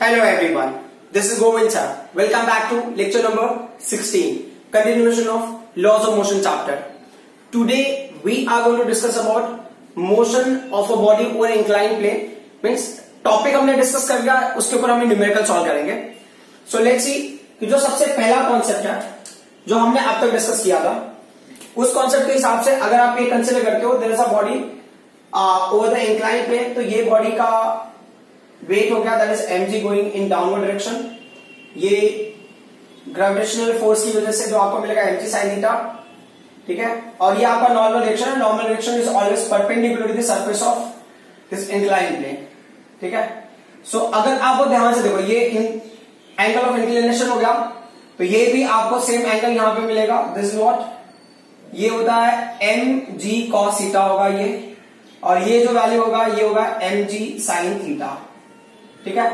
Hello everyone, this is Govind sir. Welcome back to lecture number 16, continuation of laws of motion chapter. Today we are going to discuss about motion of a body over inclined plane. Means topic हमने discuss कर लिया, उसके ऊपर हमने numerical solve करेंगे. सो let's see कि जो सबसे पहला कॉन्सेप्ट है जो हमने अब तक डिस्कस किया था, उस कॉन्सेप्ट के हिसाब से अगर आप ये कंसिडर करते हो there is a body over the inclined plane, तो ये बॉडी का वेट हो गया that is mg going in downward direction. ये ग्रेविटेशनल फोर्स की वजह से जो आपको मिलेगा mg sin थीटा, ठीक है. और ये आपका नॉर्मल डायरेक्शन है. Normal direction is always perpendicular to the surface of this inclined plane, ठीक है. सो अगर आप ध्यान से देखो, ये एंगल ऑफ इंक्लिनेशन हो गया, तो ये भी आपको सेम एंगल यहां पे मिलेगा. दिस इज व्हाट, ये होता है mg cos थीटा होगा ये, और ये जो वैल्यू होगा ये होगा mg sin थीटा, ठीक है.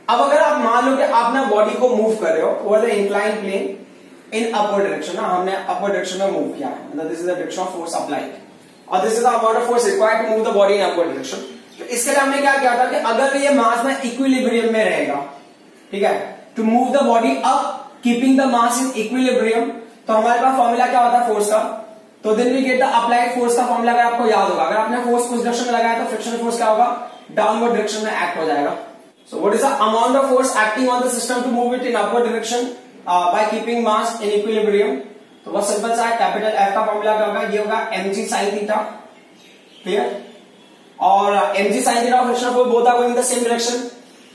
अब अगर आप मान लो कि आप ना बॉडी को मूव कर रहे हो over the inclined plane in upward direction, ना हमने अपवर्ड डायरेक्शन में मूव किया है, मतलब this is the direction of force applied और this is the amount of force required to move the body in upward direction. तो इसके लिए हमने क्या किया था कि अगर ये मास ना इक्विलिब्रियम में रहेगा, ठीक है, to move the body up keeping the mass in equilibrium, तो हमारे पास फॉर्मूला क्या होता है फोर्स का, तो then we get the applied force का फॉर्मूला. अगर आपको याद होगा, अगर आपने फोर्स उस डायरेक्शन में लगाया तो फ्रिक्शनल फोर्स क्या होगा, डाउनवर्ड डायरेक्शन में एक्ट हो जाएगा. So what is the amount of force acting on the system to move it in upward direction by keeping mass in equilibrium? तो बहुत सिंपल सा है, कैपिटल F का फॉर्मूला क्या होगा, ये होगा mg sin थीटा, क्लियर. और mg sin थीटा और frictional force both are going in the same direction,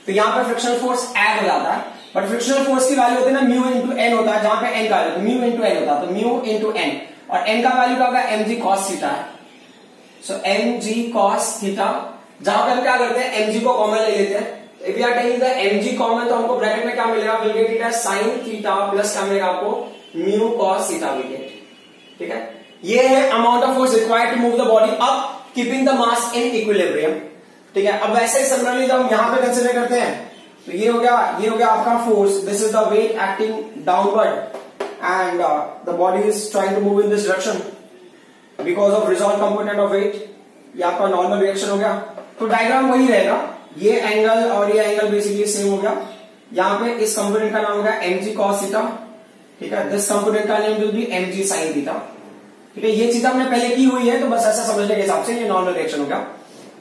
तो यहाँ पे फ्रिक्शनल फोर्स ऐड हो जाता है. बट फ्रिक्शनल फोर्स की वैल्यू होती है ना म्यू इंटू एन होता है, जहां पे एन का वैल्यू म्यू इंटू एन होता है, तो म्यू इंटू एन, और एन का वैल्यू क्या होगा mg cos थीटा है. सो mg cos थीटा, जहां पे हम क्या करते हैं mg को कॉमन ले लेते हैं. If we are taking the mg common, तो हमको ब्रैकेट में क्या मिलेगा, will get it as sin theta plus क्या मिलेगा आपको mu cos theta will get, ठीक है. ये है amount of force required to move the body up keeping the mass in equilibrium, ठीक है. अब वैसे ही सिमिलरली जब हम यहां पे कंसीडर करते हैं, तो ये हो गया आपका force. This is the weight acting downward and the body is trying to move in this direction because of resolve component of weight. ये आपका नॉर्मल रिएक्शन हो गया. तो डायग्राम वही रहेगा, ये एंगल और ये एंगल बेसिकली सेम हो गया. यहाँ पे इस कंपोनेंट का नाम होगा mg cos थीटा, ठीक है. दिस कंपोनेंट का name will be mg sin theta, ठीक है. ये चीज हमने पहले की हुई है, तो बस ऐसा समझने के हिसाब से ये नॉर्मल रिएक्शन हो गया.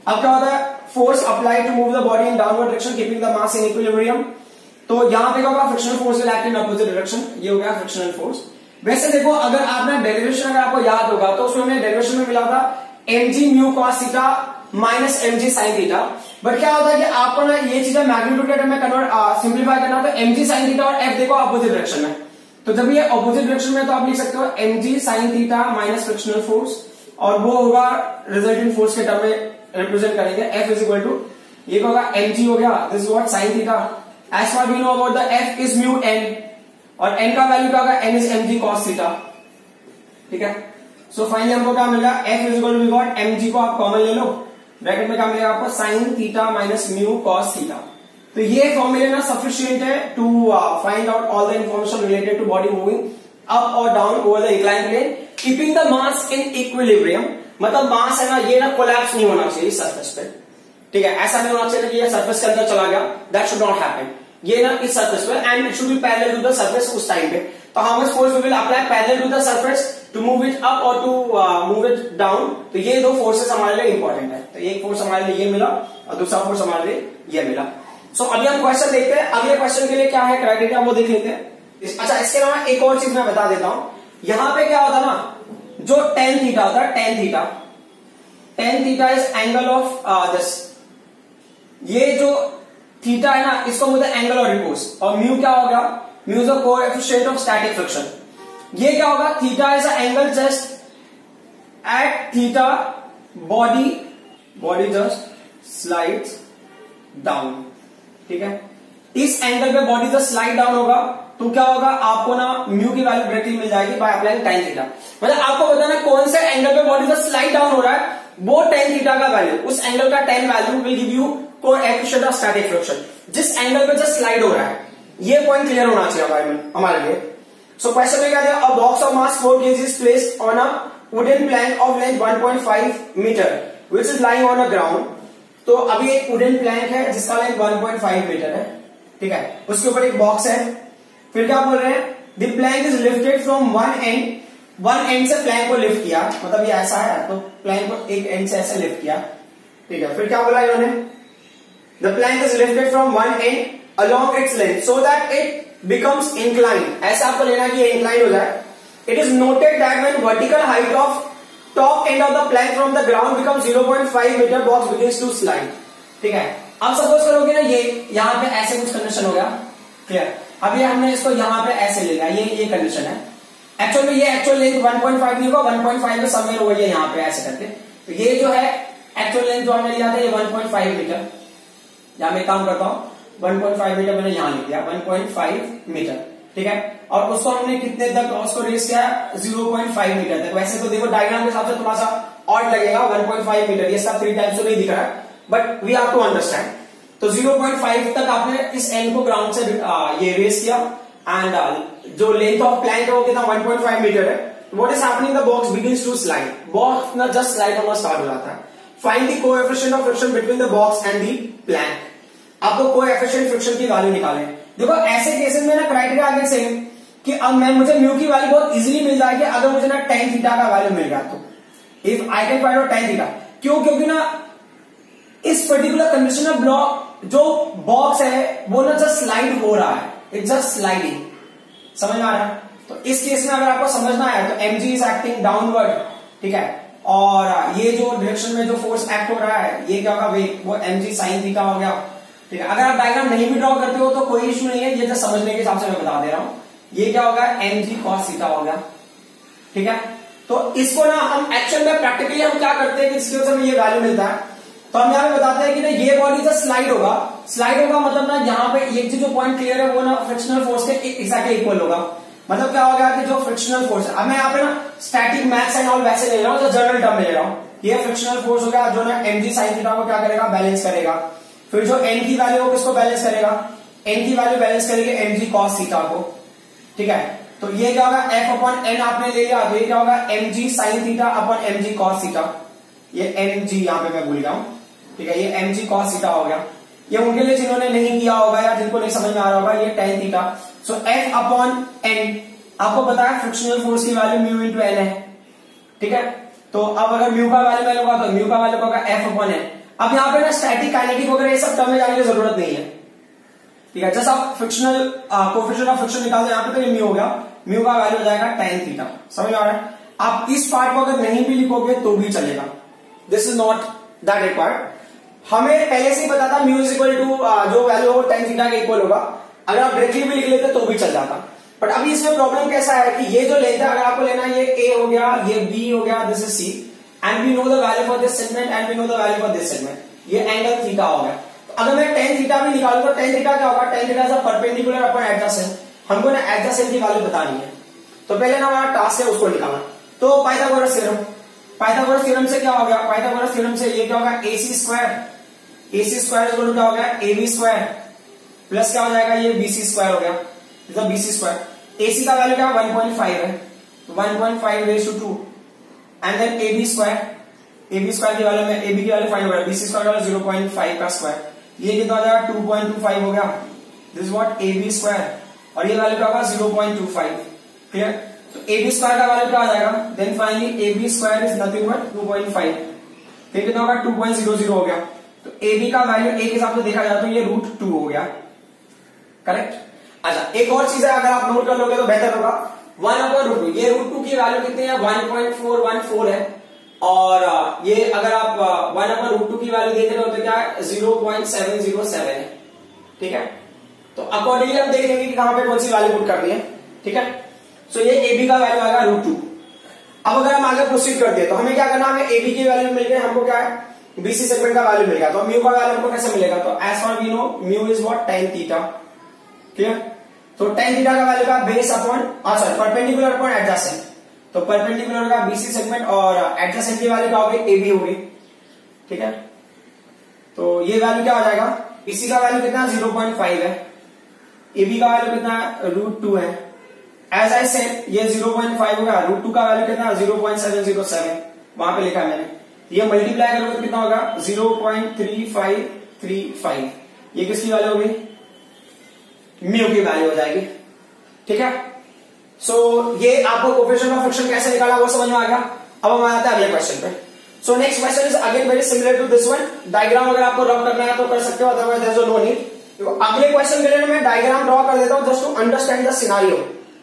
अब क्या होता है, force applied to move the body in downward direction keeping the mass in equilibrium. तो यहाँ पे क्या होगा, frictional force will act in opposite direction. ये हो गया फ्रिक्शनल फोर्स. वैसे देखो, अगर आपने डेरिवेशन अगर आपको याद होगा, तो उसमें हमने डेरिवेशन में मिला था mg mu cos theta minus mg sin theta. But क्या होता है कि आपको ना ये चीजें मैग्नीट्यूड के टर्म में कन्वर्ट सिंप्लीफाई करना, तो mg sin थीटा और f देखो अपोजिट डायरेक्शन में, तो जब ये अपोजिट डायरेक्शन में तो आप लिख सकते हो mg sin theta minus frictional force, और वो होगा रिजल्टेंट फोर्स के टर्म में रिप्रेजेंट करेंगे. f इज इक्वल टू, ये होगा mg हो गया, this is what sin theta. As far we know about the f is mu n, और n का वैल्यू क्या होगा, n is mg cos theta, ठीक है. सो फाइनली हमको क्या मिला, f is equal to what, mg को आप कॉमन ले लो, ब्रैकेट में क्या मिलेगा आपको sin theta minus mu cos theta. तो ये फॉर्मूला ना सफिशिएंट है to find out all the information related to body moving up और down over the inclined plane keeping the mass in equilibrium. मतलब मास है ना, ये ना कोलैप्स नहीं होना चाहिए सरफेस पे, ठीक है. ऐसा नहीं होना चाहिए कि ये सरफेस के अंदर चला गया, दैट शुड नॉट हैपन. ये ना इस सरफेस पे, and it should be parallel to the surface उस टाइम पे. तो how much force we will apply parallel to the surface to move it up और टू मूव इट डाउन. तो ये दो फोर्सेस हमारे लिए इंपॉर्टेंट है. तो एक फोर्स हमारे लिए ये मिला और दूसरा फोर्स हमारे लिए ये मिला. सो अभी हम क्वेश्चन देखते हैं. अगले क्वेश्चन के लिए क्या है क्राइटेरिया वो देख लेते हैं. अच्छा, इसके अलावा एक और चीज मैं बता देता हूं. यहां पे क्या होता है ना, जो tan थीटा होता है, tan theta is angle of this. ये जो थीटा है ना, इसको बोलते हैं एंगल ऑफ रिपोज. और म्यू क्या होगा, mu is the coefficient of static friction. ये क्या होगा, theta is a angle just at theta body just slides down, ठीक है. इस एंगल पे बॉडी जस्ट स्लाइड डाउन होगा, तो क्या होगा, आपको ना म्यू की वैल्यू डायरेक्टली मिल जाएगी बाय अप्लाइंग tan थीटा. मतलब आपको बताना कौन से एंगल पे बॉडी जस्ट स्लाइड डाउन हो रहा है, वो tan थीटा का वैल्यू, उस एंगल का tan value will give you coefficient of static friction. जिस एंगल पे जस्ट स्लाइड हो रहा है, ये पॉइंट क्लियर होना चाहिए हमारे लिए. सो क्वेश्चन में क्या दिया, a box of mass 4 kg is placed on a wooden plank of length 1.5 metre which is lying on a ground तो अभी एक वुडन प्लैंक है जिसका लेंथ 1.5 मीटर है, ठीक है, उसके ऊपर एक बॉक्स है। फिर क्या बोल रहे हैं, the plank is lifted from one and से प्लैंक को लिफ्ट किया, मतलब ये ऐसा है तो प्लैंक को एक एंड से ऐसे लिफ्ट किया, ठीक है। फिर क्या बोला इन्होंने, the plank is lifted from one end along its length so that it becomes incline, ऐसा आपको लेना कि इंक्लाइन हो जाए। It is noted that when vertical height of top end of the plank from the ground become 0.5 metre, box begins to slide, ठीक है। अब suppose करोगे ना ये यहाँ पे ऐसे कुछ कंडीशन हो गया, क्लियर। अब ये हमने इसको यहाँ पे ऐसे ले लिया, ये कंडीशन है। एक्चुअल में ये एक्चुअल लेंथ 1.5 नहीं होगा, 1.5 में समवेयर होगा ये यहाँ पे ऐसे करके। तो ये जो है एक्चुअल लेंथ जो हमने लिया था ये 1.5 मीटर, यहाँ मैं काम करता हूँ 1.5 मीटर मैंने यहाँ लिख दिया 1.5 मीटर, ठीक है। और उसको हमने कितने तक उसको रेस किया 0.5 मीटर तक। वैसे तो देखो डायग्राम के हिसाब से थोड़ा सा ऑड लगेगा 1.5 मीटर, ये सब 3 टाइम्स तो नहीं दिख रहा है, but we have to understand. तो 0.5 तक आपने इस एंड को ग्राउंड से ये रेस किया एंड जो लेंथ ऑफ प्लैंक है वो कितना 1.5 मीटर है। What is happening, the box begins to slide, box ना जस्ट स्लाइड होना स्टार्ट हो जाता है। Find the coefficient of friction between the box and the plank, आपको कोएफिशिएंट फ्रिक्शन की वैल्यू निकालें। देखो ऐसे केसेस में ना क्राइटेरिया आगे से कि अब मुझे म्यू की वैल्यू बहुत इजीली मिल जाएगी अगर मुझे ना tan थीटा का वैल्यू मिल गया तो। If I can find out tan theta, क्यों, क्योंकि ना इस पर्टिकुलर कंडीशन में ब्लॉक जो बॉक्स है वो ना जस्ट स्लाइड हो रहा है, इट्स जस्ट स्लाइडिंग, समझ में आ रहा है। तो इस केस में अगर आपको समझना है तो mg इज एक्टिंग डाउनवर्ड, ठीक है, और ये जो डायरेक्शन में जो फोर्स एक्ट हो रहा है ये क्या होगा वेग, वो mg sin थीटा हो गया, ठीक है। अगर आप डायग्राम नहीं भी ड्रॉ करते हो तो कोई इशू नहीं है, ये जस्ट समझने के हिसाब से मैं बता दे रहा हूं। ये क्या होगा mg cos थीटा हो गया, ठीक है। तो इसको ना हम एक्चुअल में प्रैक्टिकली हम क्या करते हैं कि इसकी वजह से हमें ये वैल्यू मिलता है, तो हम यहाँ पे बताते हैं कि ना ये बॉडी जस्ट स्लाइड होगा, स्लाइड होगा मतलब ना यहाँ पे एक जो पॉइंट क्लियर है वो ना फ्रिक्शनल फोर्स के एक्जैक्टली इक्वल होगा। मतलब क्या होगा कि जो फ्रिक्शनल फोर्स है, अब मैं यहाँ पे ना स्टैटिक मैथ्स एंड ऑल वैसे ले रहा हूँ, जो जनरल टर्म ले रहा हूँ, ये फ्रिक्शनल फोर्स हो गया जो ना mg sin थीटा को क्या करेगा, बैलेंस करेगा। फिर जो n की वैल्यू हो किसको बैलेंस करेगा, n की वैल्यू बैलेंस करेगी mg cos थीटा को, ठीक है। तो ये क्या होगा f अपॉन n आपने ले लिया, तो ये क्या होगा mg sin theta upon mg cos theta, ये mg यहाँ पे मैं भूल गया हूँ, ठीक है, ये mg cos थीटा हो गया। ये उनके लिए जिन्होंने नहीं किया होगा या जिनको नहीं समझ में आ रहा होगा, ये tan थीटा। सो f अपॉन n, आपको पता है फ्रिक्शनल फोर्स की वैल्यू म्यू इंटू n है, ठीक है। तो अब अगर म्यू का वैल्यू मैं लूंगा तो म्यू का वैल्यू होगा f अपॉन n। अब यहाँ पे ना स्टैटिक काइनेटिक वगैरह ये सब टर्म में जाने की जरूरत नहीं है, ठीक है। जस्ट आप फ्रिक्शनल कोएफिशिएंट ऑफ फ्रिक्शन निकाल दो यहाँ पे, तो ये म्यू हो गया, म्यू का वैल्यू हो जाएगा tan थीटा, समझ आ रहा है। आप इस पार्ट को अगर नहीं भी लिखोगे तो भी चलेगा, this is not that required. हमें पहले से ही पता था म्यू इज इक्वल टू जो वैल्यू हो tan थीटा के इक्वल होगा, अगर आप डायरेक्टली भी लिख लेते तो भी चल जाता। बट अभी इसमें प्रॉब्लम कैसा है कि ये जो लेंथ है अगर आपको लेना है, ये a हो गया, ये b हो गया, this is c, and we know the value for this segment and we know the value for this segment, ये एंगल थीटा हो गया। तो अगर मैं tan थीटा भी निकालूं तो tan थीटा क्या होगा, tan theta is perpendicular upon adjacent, हमको ना एडजेसेंट की वैल्यू बतानी है। तो पहले ना हमारा टास्क है उसको निकालना। तो पाइथागोरस थ्योरम, पाइथागोरस थ्योरम से क्या हो गया, पाइथागोरस थ्योरम से ये क्या होगा ac square, ac square equal to क्या हो गया ab स्क्वायर, प्लस क्या हो जाएगा ये bc स्क्वायर हो गया, मतलब bc स्क्वायर। ac का वैल्यू क्या 1.5 है, तो 1.5 raise to 2 and then ab square, ab square की वैल्यू में ab की वैल्यू फाइंड हो रहा है, bc स्क्वायर वाला 0.5 का स्क्वायर, ये कितना हो जाएगा 2.25 हो गया, दिस व्हाट ab स्क्वायर, और ये वैल्यू क्या होगा 0.25, क्लियर। तो ab स्क्वायर का वैल्यू क्या आ जाएगा, then finally ab square is nothing but 2.5, फिर कितना होगा 2.00 हो गया। तो ab का वैल्यू a के हिसाब से देखा जाए तो ये √2 हो गया, करेक्ट। अच्छा एक और चीज है, अगर आप नोट कर लोगे तो बेहतर होगा, 1/√2, ये √2 की वैल्यू कितनी है 1.414 है, और ये अगर आप 1/√2 की वैल्यू देख रहे हो तो क्या है 0.707 है, ठीक है। तो अकॉर्डिंगली हम देख लेंगे कि कहां पे कौन सी वैल्यू पुट करनी है, ठीक है। सो ये ab का वैल्यू आएगा √2। अब अगर हम आगे प्रोसीड करते हैं तो हमें क्या करना, हमें ab की वैल्यू मिल गई, हमको क्या है bc सेगमेंट का वैल्यू मिल गया, तो म्यू का वैल्यू हमको कैसे मिलेगा, तो as for we know mu is what tan theta, clear. तो tan थीटा का वैल्यू का base upon sorry perpendicular upon adjacent, तो परपेंडिकुलर का bc सेगमेंट और एडजेसेंट की वैल्यू क्या होगी ab होगी, ठीक है। तो ये वैल्यू क्या हो जाएगा, bc का वैल्यू कितना 0.5 है, ab का वैल्यू कितना √2 है, एज आई सेड ये 0.5 होगा, √2 का वैल्यू कितना 0.707 वहां पे लिखा है मैंने, ये मल्टीप्लाई करोगे तो कितना होगा 0.3535। ये किसकी वैल्यू होगी, म्यू की वैल्यू हो जाएगी। ठीक है, सो ये आपको कोएफिशिएंट ऑफ फ्रिक्शन कैसे निकाला वो समझ में आ गया। अब हम आते हैं अगले क्वेश्चन पे। So next question is again very similar to this one. Diagram अगर आपको ड्रॉ करना है तो कर सकते हो, otherwise there is no need. अगले क्वेश्चन के लिए मैं डायग्राम ड्रॉ कर देता हूं just to understand the scenario,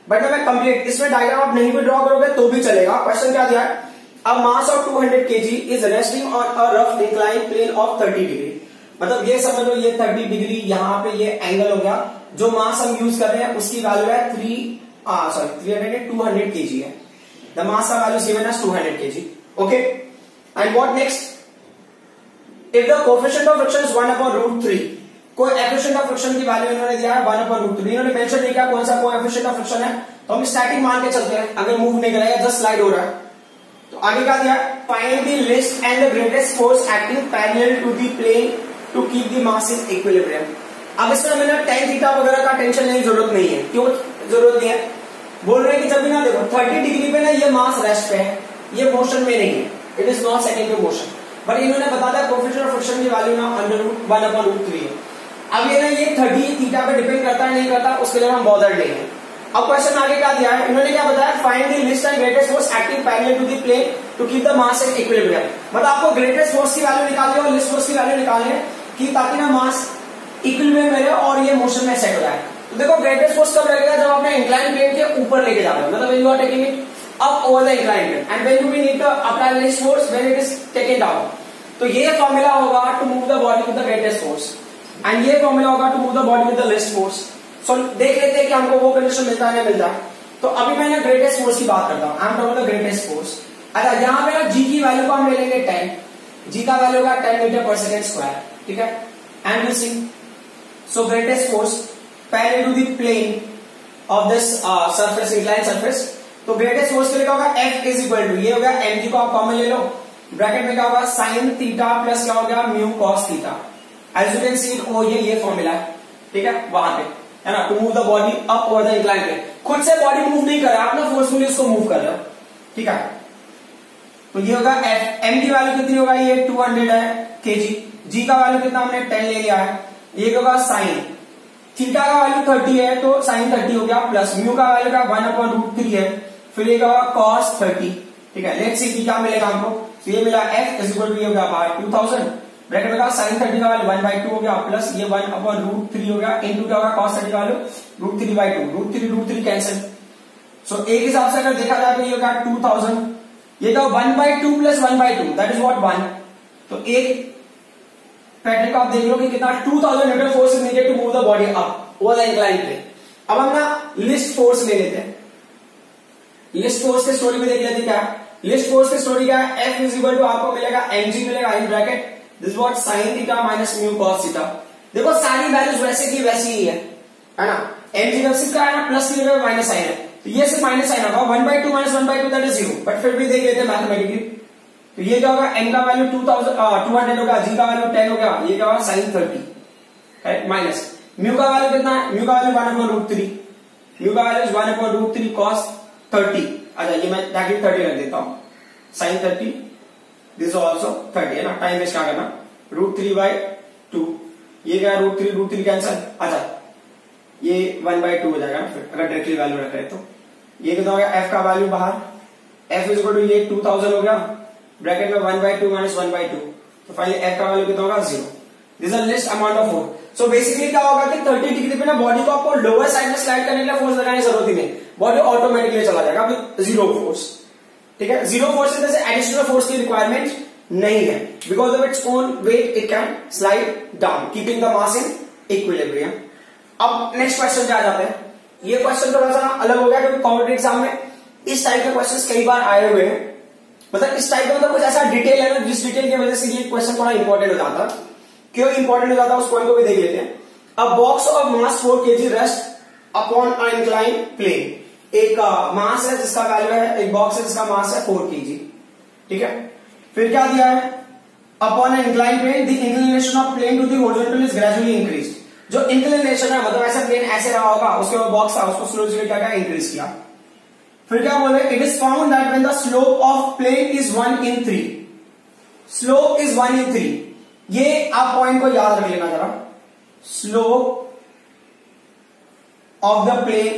but मैं कंप्लीट इसमें डायग्राम आप नहीं भी ड्रॉ करोगे तो भी चलेगा। क्वेश्चन क्या दिया है, a mass of 200 kg is resting on a rough incline plane of 30 degree. मतलब ये समझ लो ये 30 डिग्री यहाँ पे ये एंगल हो गया। जो मास हम यूज कर रहे हैं उसकी वैल्यू है 200 kg है। द मास का value given as 200 kg। Okay, and what next, if the coefficient of friction is 1/√3, coefficient of friction की वैल्यू इन्होंने दिया है 1/√3। इन्होंने मेंशन नहीं किया कौन सा कोएफिशिएंट ऑफ फ्रिक्शन है, तो हम स्टैटिक मान के चलते हैं, अगर मूव नहीं करेगा जस्ट स्लाइड हो रहा है। तो आगे क्या दिया, find the least and the greatest force acting parallel to the plane to keep the mass in equilibrium. अब इसमें हमें tan थीटा वगैरह का टेंशन लेने की जरूरत नहीं है। क्यों जरूरत नहीं है, बोल रहे हैं कि जब भी ना देखो 30 डिग्री पे ना ये मास रेस्ट पे है, ये मोशन में नहीं है, it is not set into motion. But इन्होंने बता दिया कोएफिशिएंट ऑफ फ्रिक्शन की वैल्यू ना √1/√3 है। अब ये ना ये 30 थीटा पे डिपेंड करता है नहीं करता, उसके लिए हम बॉदर्ड नहीं है। अब क्वेश्चन आगे क्या दिया है, इन्होंने क्या बताया, find the least and greatest force acting parallel to the plane to keep the mass in equilibrium. मतलब आपको ग्रेटेस्ट फोर्स की वैल्यू निकालनी है और लिस्ट फोर्स की वैल्यू निकालनी है कि ताकि ना मास इक्विलिब्रियम में रहे और ये मोशन में सेट हो जाए। तो देखो ग्रेटेस्ट फोर्स कब लगेगा, जब आपने इंक्लाइन प्लेन के ऊपर लेके जा रहे हो, मतलब when you are taking it up over the incline plane and when you need to apply least force when it is taken down. तो ये फॉर्मूला होगा to move the body with the greatest force and ये formula होगा to move the body with the least force. So देख लेते हैं कि हमको वो कंडीशन मिलता है नहीं मिलता है। तो अभी मैं ना ग्रेटेस्ट फोर्स की बात करता हूं, I am talking the greatest force. अच्छा, यहां पे ना जी की वैल्यू को हम ले लेंगे 10, जी का वैल्यू होगा 10 मीटर पर सेकंड स्क्वायर। ठीक है, and we see so greatest force parallel to the plane of this surface, incline surface. तो ग्रेटेस्ट फोर्स के लिए क्या होगा, F इज इक्वल टू, ये हो गया mg को आप कॉमन ले लो, ब्रैकेट में क्या होगा sin थीटा प्लस क्या हो गया mu cos theta. As you can see it, ओ ये फॉर्मूला है। ठीक है, वहां पे है ना, to move the body up over the incline plane. खुद से बॉडी मूव नहीं कर रहा, आप ना फोर्सफुली उसको मूव कर रहे हो। ठीक है, तो ये होगा F, m की वैल्यू कितनी होगा, ये 200 है kg, g का वैल्यू कितना हमने 10 ले लिया है, ये होगा sin थीटा का वैल्यू 30 है तो sin 30 हो गया, प्लस म्यू का वैल्यू का 1/√3 है, फिर ये होगा cos 30। ठीक है, लेट्स सी क्या मिलेगा हमको। तो ये मिला F इज इक्वल टू ये हो गया 2000, ब्रैकेट में sin 30 का वैल्यू 1/2 हो गया, प्लस ये 1/√3 हो गया, इनटू क्या होगा cos 30 का वैल्यू √3/2, √3 कैंसिल। सो एक हिसाब से अगर देखा जाए तो ये होगा 2000, ये तो 1/2 प्लस 1/2 दैट इज व्हाट 1। तो एक पैटर्न को आप देख लो कि कितना 2000 newton force is needed to move the body up over the incline plane. अब हम ना लिस्ट फोर्स ले लेते हैं, लिस्ट फोर्स के स्टोरी में देख लेते हैं क्या लिस्ट फोर्स की स्टोरी क्या है। F इज इक्वल टू आपको मिलेगा mg मिलेगा in bracket this what sin theta minus mu cos theta. देखो सारी वैल्यूज वैसे की वैसी ही है ना, mg वैसे का है ना, प्लस की जगह माइनस साइन है, तो ये सिर्फ माइनस साइन होगा, 1/2 माइनस 1/2 दैट इज 0। बट फिर भी देख लेते हैं मैथमेटिकली, तो ये क्या होगा, m का वैल्यू 200 होगा, g का वैल्यू 10 हो गया, ये क्या होगा sin 30 माइनस म्यू का वैल्यू कितना है, म्यू का वैल्यू 1/√3, म्यू का वैल्यू 1/√3 cos 30। अच्छा, ये मैं डायरेक्टली 30 रख देता हूं, sin 30 दिस ऑल्सो 30 है ना, टाइम वेस्ट क्या करना, √3/2, ये क्या √3 कैंसिल। अच्छा, ये 1/2 हो जाएगा ना फिर अगर डायरेक्टली वैल्यू रख रहे तो। ये कितना हो गया, f का वैल्यू बाहर, f इज इक्वल टू ये 2000 हो गया, ब्रैकेट में 1/2 माइनस 1/2, तो फाइनली f का वैल्यू कितना होगा 0। This is list amount of force. So basically क्या होगा कि 30 डिग्री पे ना बॉडी को आपको लोअर साइड में स्लाइड करने के लिए फोर्स लगाने की जरूरत ही नहीं, बॉडी ऑटोमेटिकली चला जाएगा विद 0 फोर्स। ठीक है, 0 फोर्स से एडिशनल फोर्स की रिक्वायरमेंट नहीं है, because of its own wait it can slide down keeping the mass in equilibrium. अब नेक्स्ट क्वेश्चन पे आ जाते हैं। ये क्वेश्चन थोड़ा सा अलग हो गया क्योंकि कॉम्पिटिटिव एग्जाम में इस टाइप के क्वेश्चंस कई बार आए हुए हैं, मतलब इस टाइप का मतलब कुछ ऐसा डिटेल है ना जिस डिटेल की वजह से ये क्वेश्चन थोड़ा इंपॉर्टेंट हो जाता। क्यों इंपॉर्टेंट हो जाता है उस पॉइंट को भी देख लेते हैं। A box of mass 4 kg rest upon a incline plane. एक मास है जिसका वैल्यू है, एक बॉक्स है जिसका मास है 4 kg। ठीक है, फिर क्या दिया है, upon an incline plane the inclination of plane to the horizontal is gradually increased. जो इंक्लिनेशन है मतलब ऐसा प्लेन ऐसे रहा होगा, उसके बाद बॉक्स था, उसको स्लोली क्या क्या इंक्रीज किया। फिर क्या बोले, it is found that when the slope of plane is 1 in 3, slope is 1/3। ये आप पॉइंट को याद रख लेना जरा। Slope of the plane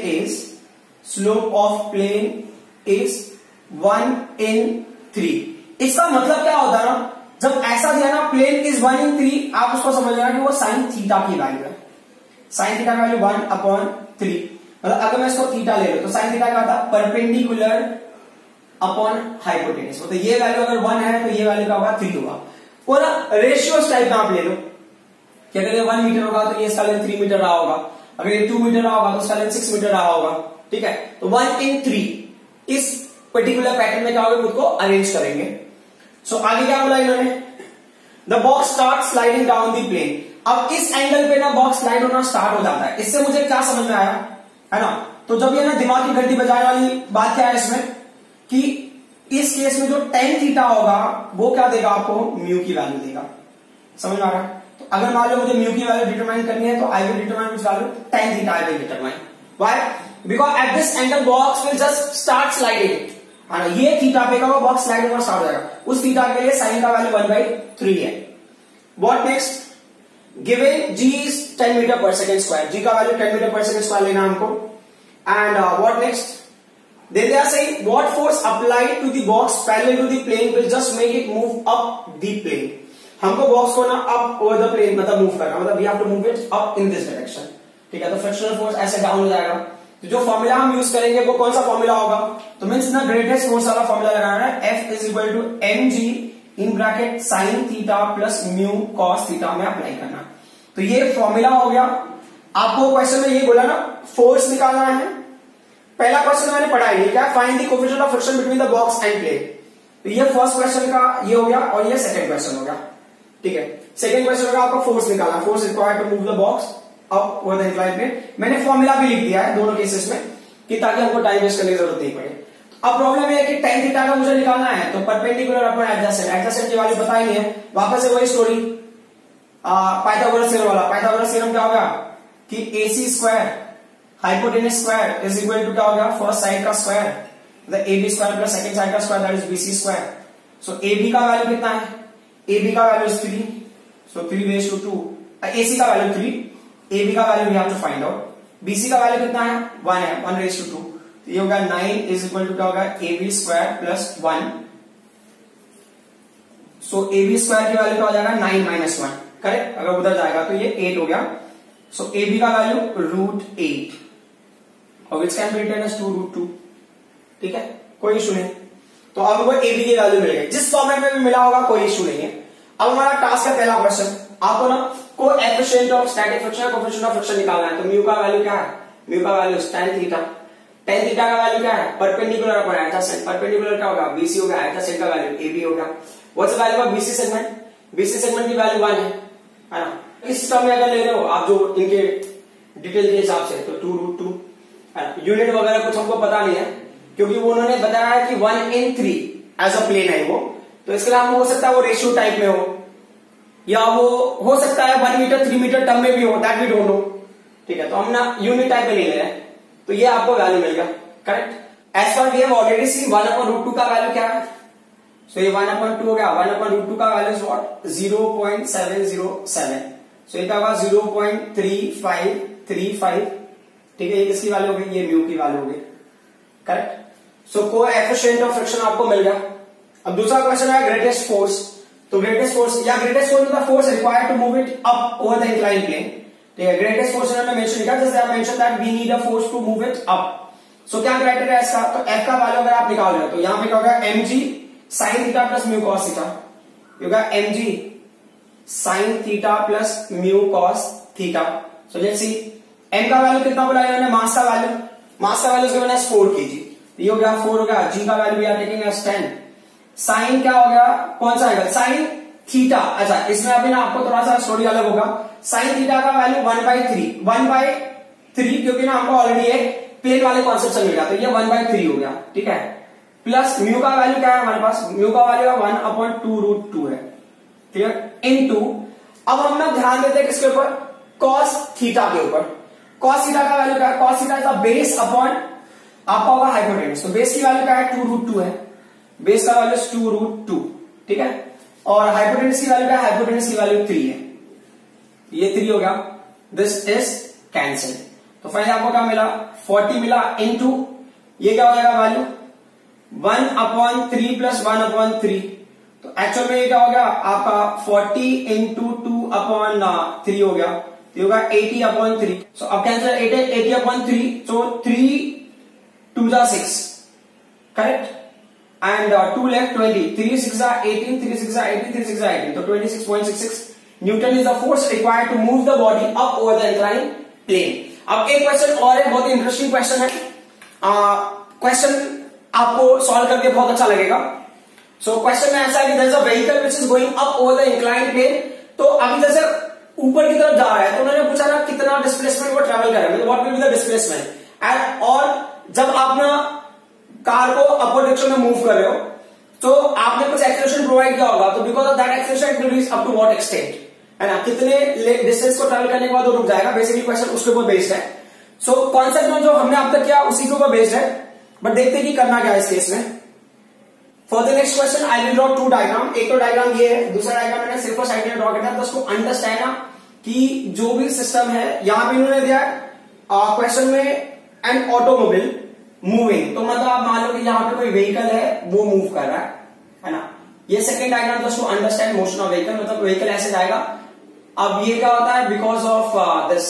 is 1/3। इसका मतलब क्या होता है ना, जब ऐसा दिया ना प्लेन इज 1/3, आप उसको समझ लेना कि वो साइन थीटा की वैल्यू है। साइन थीटा का वैल्यू 1/3। मतलब अगर मैं इसको थीटा ले लूं तो साइन थीटा क्या होता है, परपेंडिकुलर अपॉन हाइपोटेन्यूज। मतलब ये वैल्यू अगर 1 है तो ये वैल्यू क्या होगा, 3 होगा। वो ना रेशियोस टाइप में आप ले लो कि अगर ये 1 मीटर होगा तो ये इसका लेंथ 3 मीटर रहा होगा, अगर ये 2 मीटर रहा होगा तो इसका लेंथ 6 मीटर रहा होगा। ठीक है, तो 1/3 इस पर्टिकुलर पैटर्न में क्या होगा, खुद को अरेंज करेंगे। सो आगे क्या बोला इन्होंने, the box start sliding down the plane. अब इस एंगल पे ना बॉक्स स्लाइड होना स्टार्ट हो जाता है। इससे मुझे क्या समझ में आया है ना, तो जब ये ना दिमाग की घंटी बजाने वाली बात क्या है इसमें, कि इस केस में जो tan थीटा होगा वो क्या देगा आपको, म्यू की वैल्यू देगा। समझ में आ रहा है। तो अगर मान लो मुझे म्यू की वैल्यू डिटरमाइन करनी है तो I will determine which value, tan theta I will determine. Why, because at this angle box will just start sliding. ये थीटा पे का बॉक्स स्लाइड होना स्टार्ट हो जाएगा। उस थीटा के लिए साइन का वैल्यू 1/3 है। What next, given g is 10 metre per second square, g का value 10 metre per second square लेना हमको। And what next, then they are saying what force applied to the box parallel to the plane will just make it move up the plane। हमको box को ना up over the plane मतलब move करना, मतलब we have to move it up in this direction। ठीक है, तो frictional force ऐसे डाउन हो जाएगा। तो जो फॉर्मूला हम यूज करेंगे वो कौन सा फॉर्मूला होगा, तो मींस ना ग्रेटेस्ट फोर्स वाला फॉर्मूला लगाना है, F is equal to mg in bracket sin theta plus mu cos theta में अप्लाई करना। तो ये फॉर्मूला हो गया। आपको क्वेश्चन में ये बोला ना फोर्स निकालना है। पहला क्वेश्चन मैंने पढ़ा ही नहीं, क्या, find the coefficient of friction between the box and plane. तो ये फर्स्ट क्वेश्चन का ये हो गया और ये सेकंड क्वेश्चन हो गया। ठीक है, सेकंड क्वेश्चन होगा आपको फोर्स निकालना, force required to move the box up over the inclined plane. मैंने फॉर्मूला भी लिख दिया है दोनों केसेस में कि ताकि हमको टाइम वेस्ट करने की जरूरत नहीं पड़े। अब प्रॉब्लम ये है कि tan थीटा का मुझे निकालना है, तो परपेंडिकुलर अपॉन एडजेसेंट, एडजेसेंट की वैल्यू पता ही नहीं है। वापस से वही स्टोरी, पाइथागोरस थ्योरम वाला। पाइथागोरस थ्योरम क्या होगा कि AC square hypotenuse square is equal to क्या हो गया, फर्स्ट साइड का स्क्वायर मतलब AB square plus second side का square, that is BC square. So AB का वैल्यू कितना है, AB का value is 3, so 3 raise to 2। AC का वैल्यू 3, AB का value we have to find out. BC का वैल्यू कितना है, 1 है, 1 रेज़ टू 2। तो ये होगा 9 इज इक्वल टू क्या होगा, AB स्क्वायर प्लस 1। सो AB स्क्वायर की वैल्यू क्या हो जाएगा, 9 माइनस 1, करेक्ट। अगर उधर जाएगा तो ये 8 हो गया। सो AB का वैल्यू √8 और which can be written as 2√2। ठीक है, कोई इशू नहीं। तो अब वो AB की वैल्यू मिल गई, जिस फॉर्मेट में भी मिला होगा कोई इशू नहीं है। अब हमारा टास्क है पहला क्वेश्चन, आपको ना coefficient of static friction, coefficient of friction निकालना है। तो म्यू का वैल्यू क्या है, म्यू का value tan theta. tan theta का वैल्यू क्या है, परपेंडिकुलर अपॉन एडजेसेंट। परपेंडिकुलर क्या होगा, BC होगा, एडजेसेंट का वैल्यू AB होगा। What's the value of BC segment, BC segment की वैल्यू 1 है ना। इस टर्म में अगर ले रहे हो आप जो इनके डिटेल के हिसाब से, तो 2√2। यूनिट वगैरह कुछ हमको पता नहीं है क्योंकि वो उन्होंने बताया है कि 1/3 एज अ प्लेन है वो। तो इसके अलावा हो सकता है वो रेशियो टाइप में हो, या वो हो सकता है 1 मीटर 3 मीटर टर्म में भी हो, दैट वी डोंट नो। ठीक है, तो हम ना यूनिट टाइप में नहीं ले रहे हैं, तो ये आपको वैल्यू मिल गया, correct. As per we have already seen 1/√2 का वैल्यू क्या है, सो ये 1/2 हो गया। 1/√2 का वैल्यू इज व्हाट, 0.707। सो ये क्या होगा, 0.3535। ठीक है, ये किसकी वैल्यू हो गई, ये म्यू की वैल्यू हो गई, correct. So coefficient of friction आपको मिल गया। अब दूसरा क्वेश्चन है ग्रेटेस्ट फोर्स। तो ग्रेटेस्ट फोर्स या ग्रेटेस्ट फोर्स मतलब force required to move it up over the inclined plane. ठीक है, ग्रेटेस्ट फोर्स इन्होंने मेंशन किया, just they have mention that we need a force to move it up. So क्या criteria है इसका, तो F का वैल्यू अगर आप निकाल रहे हो तो यहां पे क्या होगा, mg sin theta plus mu cos theta. होगा mg sin theta plus mu cos theta. So let's C m का वैल्यू कितना बोला इन्होंने, मास का वैल्यू, मास का वैल्यू गिवन एज 4 kg। ये हो गया 4 हो गया। g का value we are taking as 10। Sine क्या हो गया, कौन सा एंगल, साइन थीटा। अच्छा, इसमें अभी ना आपको थोड़ा सा स्टोरी अलग होगा। साइन थीटा का वैल्यू 1/3 क्योंकि ना हमको ऑलरेडी एक प्लेन वाले कॉन्सेप्ट से मिल गया, तो ये 1/3 हो गया। ठीक है, प्लस म्यू का वैल्यू क्या है हमारे पास, म्यू का वैल्यू है 1/2√2 है, क्लियर, इनटू। अब हम ना ध्यान देते हैं किसके ऊपर, cos थीटा के ऊपर। cos थीटा का वैल्यू क्या है, cos theta is the base upon आपका होगा हाइपोटेन्यूज। तो बेस की वैल्यू क्या है, 2√2 है, बेस का वैल्यू 2√2। ठीक है, और हाइपोटेनस की वैल्यू क्या है, हाइपोटेनस की वैल्यू 3 है, ये 3 हो गया, दिस इज कैंसिल। तो फाइनली आपको क्या मिला, 40 मिला इनटू ये क्या हो जाएगा वैल्यू 1/3 प्लस 1/3, तो एक्चुअल में ये क्या हो गया आपका 40 इंटू 2/3 हो गया, तो होगा 80/3। सो अब cancel 80/3, so 3 2 6 correct, and 2 left 20, 3 6 18, 3 6 18, 3 6 18, तो 26.66 newton is the force required to move the body up over the incline plane. अब एक क्वेश्चन और है, बहुत ही इंटरेस्टिंग क्वेश्चन है, क्वेश्चन आपको सॉल्व करके बहुत अच्छा लगेगा। सो क्वेश्चन में ऐसा है कि there is a vehicle which is going up over the incline plane, तो अभी जैसे ऊपर की तरफ जा रहा है, तो उन्होंने पूछा ना कितना डिस्प्लेसमेंट वो ट्रेवल करेगा, what will be the displacement, and और जब आप ना कार को अपवर्ड डायरेक्शन में मूव कर रहे हो तो आपने कुछ एक्सेलरेशन प्रोवाइड किया होगा, तो because of that acceleration it will reach up to what extent, है ना, कितने डिस्टेंस को ट्रेवल करने के बाद वो रुक जाएगा, बेसिकली क्वेश्चन उसके ऊपर बेस्ड है। सो कॉन्सेप्ट में जो हमने अब तक किया उसी के ऊपर बेस्ड है, बट देखते हैं कि करना क्या है इस केस में। For the next question I will draw 2 diagram, एक तो डायग्राम ये है, दूसरा डायग्राम मैंने सिर्फ साइड में ड्रॉ किया था, तो उसको अंडरस्टैंड ना कि जो भी सिस्टम है, यहां पे इन्होंने दिया क्वेश्चन में एन ऑटोमोबाइल मूविंग, तो मतलब आप मान लो कि यहां पे कोई व्हीकल है वो मूव कर रहा है ना, ये second diagram just to understand motion of vehicle, मतलब व्हीकल ऐसे जाएगा। अब ये क्या होता है, बिकॉज ऑफ दिस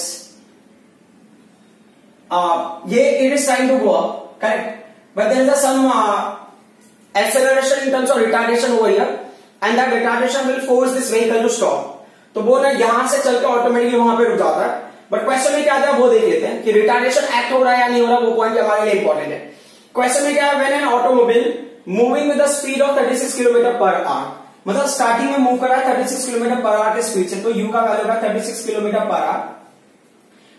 ये it is trying to go up, correct, but there is some acceleration in terms of retardation over here, and that retardation will force this vehicle to stop, तो वो ना यहां से चल के ऑटोमेटिकली वहां पे रुक जाता है। बट क्वेश्चन में क्या आता है वो देख लेते हैं कि रिटार्डेशन एक्ट हो रहा है या नहीं हो रहा, वो पॉइंट हमारे लिए इंपॉर्टेंट है। क्वेश्चन में क्या है, when an automobile moving with the speed of 36 kilometre per hour, मतलब स्टार्टिंग में मूव कर रहा है 36 किलोमीटर पर आवर के स्पीड से, तो यू का वैल्यू है 36 kilometre per hour.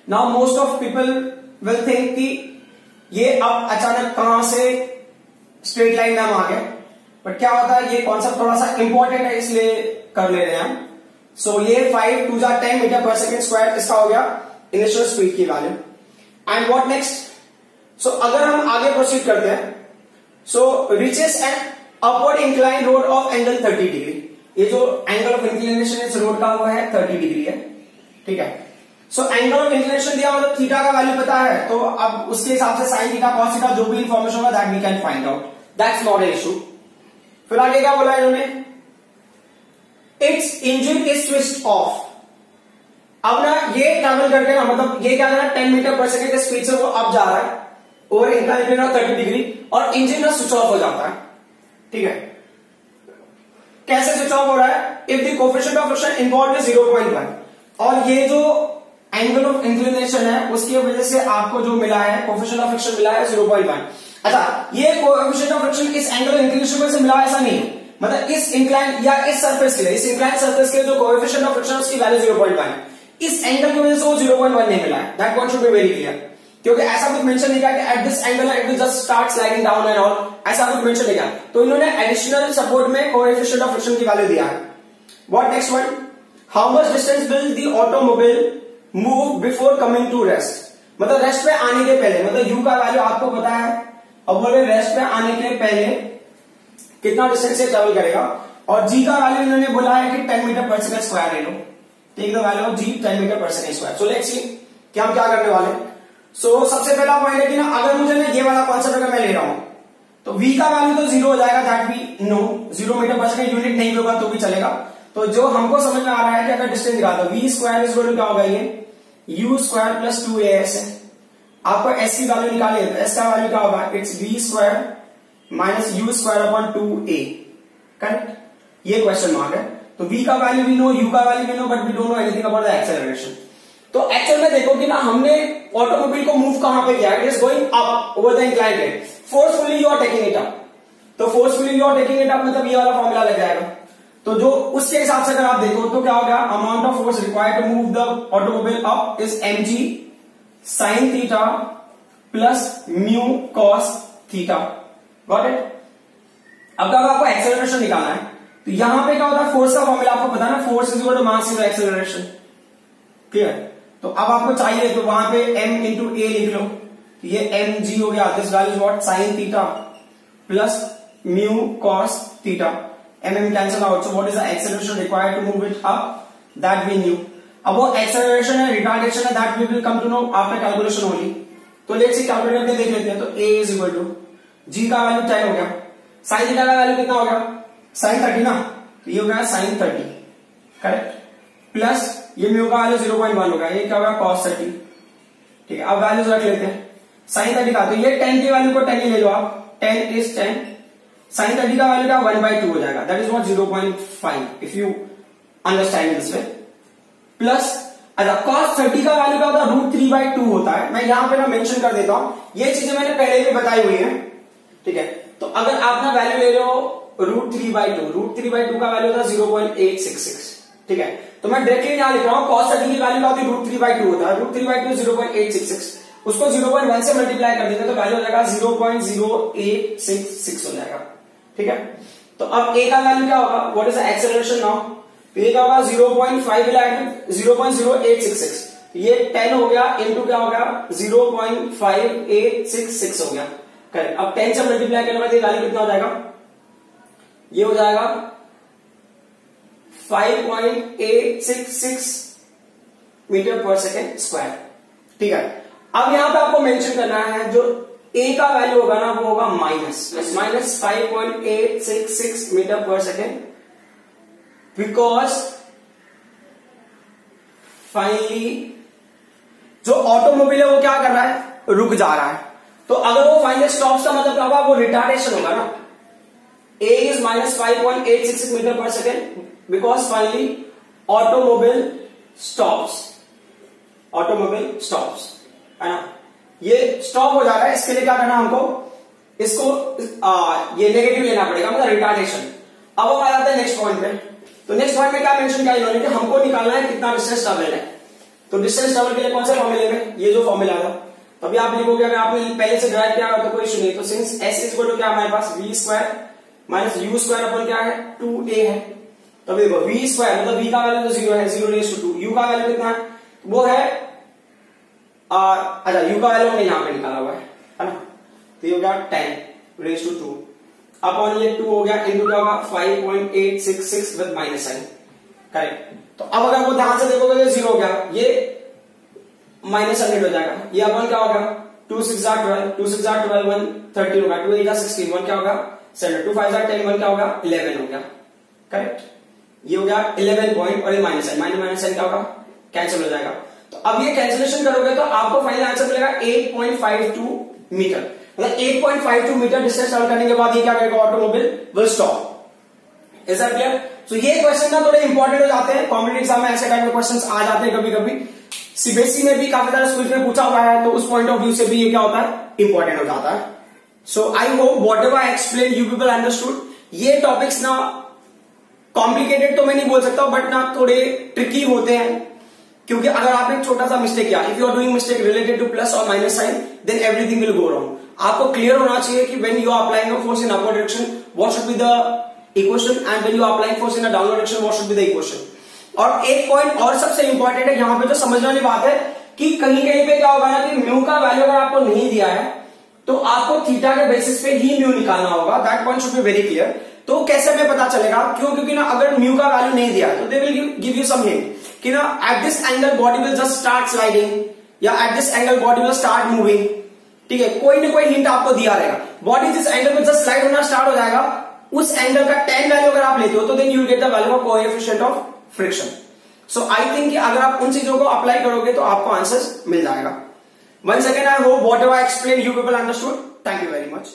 Now most of people will think कि ये अब अचानक कहां से स्ट्रेट लाइन में हम आ गए, बट क्या होता है, ये कॉन्सेप्ट थोड़ा सा इंपॉर्टेंट है इसलिए कर ले रहे हैं हम। सो ये 5 2 10 मीटर पर सेकेंड स्क्वायर इसका हो गया इनिशियल स्पीड की वैल्यू। एंड व्हाट नेक्स्ट, सो अगर हम आगे प्रोसीड करते हैं, so reaches an upward incline road of angle 30 degree, ये जो एंगल ऑफ इंक्लिनेशन इस रोड का वो है 30 डिग्री है, ठीक है। सो एंगल ऑफ इंक्लिनेशन दिया, मतलब थीटा का वैल्यू पता है, तो अब उसके हिसाब से साइन थीटा कॉस थीटा जो भी इंफॉर्मेशन होगा that we can find out, that's not an issue. फिर आगे क्या बोला इन्होंने, its engine is switched off. अब ना ये ट्रैवल करके ना, मतलब ये क्या है 10 मीटर पर सेकेंड के स्पीड से वो अब जा रहा है और इंक्लाइन 30 डिग्री, और इंजन ना स्विच ऑफ हो जाता है, ठीक है। कैसे स्विच ऑफ हो रहा है, if the coefficient of friction involved is 0.1, और ये जो एंगल ऑफ इंक्लिनेशन है उसकी वजह से आपको जो मिला है कोएफिशिएंट ऑफ फ्रिक्शन मिला है 0.1। अच्छा, ये कोएफिशिएंट ऑफ फ्रिक्शन इस एंगल ऑफ इंक्लिनेशन से मिला ऐसा नहीं, मतलब इस इंक्लाइन या इस सरफेस के लिए, इस इंक्लाइन सरफेस के लिए जो कोएफिशिएंट ऑफ फ्रिक्शन उसकी वैल्यू 0.1, इस एंगल की वजह से वो 0.1 नहीं मिला है, that point should be very clear, क्योंकि ऐसा कुछ मेंशन नहीं किया कि at this angle it will just start sliding down and all, ऐसा कुछ मेंशन नहीं किया, तो इन्होंने एडिशनल सपोर्ट में कोएफिशिएंट ऑफ फ्रिक्शन की वैल्यू दिया है। What next one, how much distance will the automobile move before coming to rest, मतलब रेस्ट पे आने के पहले, मतलब यू का वैल्यू आपको पता है, अब बोले रेस्ट पे आने के पहले कितना डिस्टेंस से ट्रेवल करेगा, और जी का वैल्यू इन्होंने बोला है कि 10 मीटर पर सेकेंड स्क्वायर ले लो, take the value of g 10 metre per second square. So let's see कि हम क्या करने वाले। सो सबसे पहला पॉइंट है कि ना, अगर मुझे ना ये वाला कॉन्सेप्ट अगर मैं ले रहा हूं तो v का वैल्यू तो 0 हो जाएगा, that we know, 0 metre per second unit नहीं होगा तो भी चलेगा। तो जो हमको समझ में आ रहा है कि अगर डिस्टेंस निकाल दो, v square is equal to क्या होगा, ये u स्क्वायर प्लस 2as है, आपको s की वैल्यू निकालिए, तो s का वैल्यू क्या होगा, it's v square minus u square upon 2a, correct, ये क्वेश्चन मार्क है। तो v का वैल्यू भी नो, u का वैल्यू भी know, but we don't know anything about the acceleration. तो एक्चुअल में देखो कि ना, हमने ऑटोमोबाइल को मूव कहां पे किया, it is going up over the incline plane, forcefully you are taking it up, तो forcefully you are taking it up मतलब ये वाला फॉर्मूला लग जाएगा, तो जो उसके हिसाब से अगर आप देखो तो क्या होगा, amount of force required to move the automobile up is mg sin theta plus mu cos theta, got it. अब क्या आपको एक्सेलरेशन निकालना है, तो यहां पे क्या होता है, फोर्स का फॉर्मूला आपको पता है ना, force is equal to mass into acceleration, clear. तो अब आपको चाहिए तो वहां पे m इंटू a लिख लो, तो ये mg हो गया, this value is what, sin theta plus mu cos theta, mm cancel out. So what is the acceleration required to move it up? That we knew. अब वो acceleration है, retardation है, that we will come to know after calculation only. तो let's see calculator में देख लेते हैं. तो a is equal to g का वैल्यू 10 हो गया, sin थीटा का वैल्यू कितना हो गया, sin 30 ना, तो ये हो गया sin 30, करेक्ट, प्लस ये म्यू का वैल्यू 0.1 होगा, ये क्या होगा cos 30. ठीक है, अब वैल्यूज रख लेते हैं. sin 30 का, तो ये 10 की वैल्यू को 10 ही ले लो आप, 10 is 10, sin 30 का वैल्यू क्या 1/2 हो जाएगा, that is what 0.5 if you understand this way. Plus अच्छा cos 30 का वैल्यू क्या होता है, √3/2 होता है. मैं यहां पे ना मेंशन कर देता हूं, ये चीजें मैंने पहले भी बताई हुई है. ठीक है, तो अगर आप ना वैल्यू ले रहे हो √3/2 का वैल्यू होता है 0.866. ठीक है, तो मैं डायरेक्टली यहां लिख रहा हूं cos 30 की वैल्यू क्या होती है, √3/2 होता है, √3/2 0.866, उसको 0.1 से मल्टीप्लाई कर देते तो वैल्यू हो जाएगा 0.0866 हो जाएगा. ठीक है, तो अब a का वैल्यू क्या होगा, what is the acceleration now, तो ये क्या होगा 0.0866, ये 10 हो गया इनटू क्या हो गया 0.5866 हो गया. करेक्ट, अब 10 से मल्टीप्लाई करने के बाद ये वैल्यू कितना हो जाएगा, ये हो जाएगा 5.866 मीटर पर सेकेंड स्क्वायर. ठीक है, अब यहां पे आपको मेंशन करना है जो a का वैल्यू होगा ना वो होगा minus 5.866 metre per second, because finally जो ऑटोमोबाइल है वो क्या कर रहा है, रुक जा रहा है. तो अगर वो फाइनली स्टॉप्स का मतलब क्या होगा, वो रिटार्डेशन होगा ना. a is minus 5.866 metre per second because finally automobile stops है ना, ये स्टॉप हो जा रहा है. इसके लिए क्या करना हमको, इसको ये नेगेटिव लेना पड़ेगा, मतलब रिटार्डेशन. अब हम आ जाते हैं नेक्स्ट पॉइंट पे. तो नेक्स्ट पॉइंट में क्या मेंशन किया इन्होंने कि हमको निकालना है कितना डिस्टेंस ट्रैवल है. तो डिस्टेंस ट्रैवल के लिए कौन सा फॉर्मूले में, ये जो फॉर्मूला था, तभी आप लिखोगे, अगर आपने पहले से ड्राइव किया तो कोई इशू नहीं. तो since s is equal to क्या हमारे पास v² माइनस u² अपन क्या है 2a है. तो देखो v² मतलब v का वैल्यू तो 0 है, 0 u का वैल्यू कितना है, वो है अच्छा u का वैल्यू हमने यहां पे निकाला हुआ है ना, तो ये हो गया 10 अपॉन ये 2 हो गया इनटू क्या होगा 5.866 विद माइनस साइन. करेक्ट, तो अब अगर वो ध्यान से देखोगे तो 0 हो गया, ये माइनस 100 हो जाएगा, ये अपन क्या होगा 2 6 12 2 6 12 1 30 होगा, 2 8 16 1 क्या होगा 7 2 5 10 1 क्या होगा 11 हो गया. करेक्ट, ये हो गया 11 पॉइंट और ये माइनस साइन क्या होगा कैंसिल हो जाएगा. तो अब ये कैंसिलेशन करोगे तो आपको फाइनल आंसर मिलेगा 8.52 मीटर. मतलब 8.52 मीटर डिस्टेंस ट्रैवल करने के बाद ये क्या करेगा, automobile will stop. Is that clear? So ये क्वेश्चन ना थोड़े इंपॉर्टेंट हो जाते हैं, कॉम्पिटिटिव एग्जाम में ऐसे टाइप के क्वेश्चंस आ जाते हैं कभी कभी. सीबीएसई में भी काफी सारे स्कूल में पूछा हुआ है, तो उस पॉइंट ऑफ व्यू से भी ये क्या होता है, इंपॉर्टेंट हो जाता है. So I hope whatever I explain you people understood. ये टॉपिक्स ना कॉम्प्लिकेटेड तो मैं नहीं बोल सकता, बट ना थोड़े ट्रिकी होते हैं, क्योंकि अगर आपने एक छोटा सा मिस्टेक किया, if you are doing mistake related to plus और minus sign, then everything will go wrong. आपको क्लियर होना चाहिए कि when you are applying a force in upward direction what should be the equation, and when you are applying force in a downward direction what should be the equation. और एक point और सबसे important है यहां पे जो समझने वाली बात है कि कहीं कहीं पे क्या होगा ना कि म्यू का वैल्यू अगर आपको नहीं दिया है तो आपको थीटा के बेसिस पे ही म्यू निकालना होगा. That point should be very clear. तो कैसे हमें पता चलेगा, क्यों, क्योंकि ना अगर म्यू का वैल्यू नहीं दिया है तो they will give you some hint कि ना at this angle body will just start sliding, या at this angle body will start moving. ठीक है, कोई ना कोई हिंट आपको दिया रहेगा. बॉडी जिस एंगल में जस्ट स्लाइड होना स्टार्ट हो जाएगा, उस एंगल का 10 वैल्यू अगर आप लेते हो तो then you will get the value of coefficient of friction. So I think कि अगर आप उन चीजों को अप्लाई करोगे तो आपको आंसर मिल जाएगा. Once again, I hope whatever I explained you people understood. Thank you very much.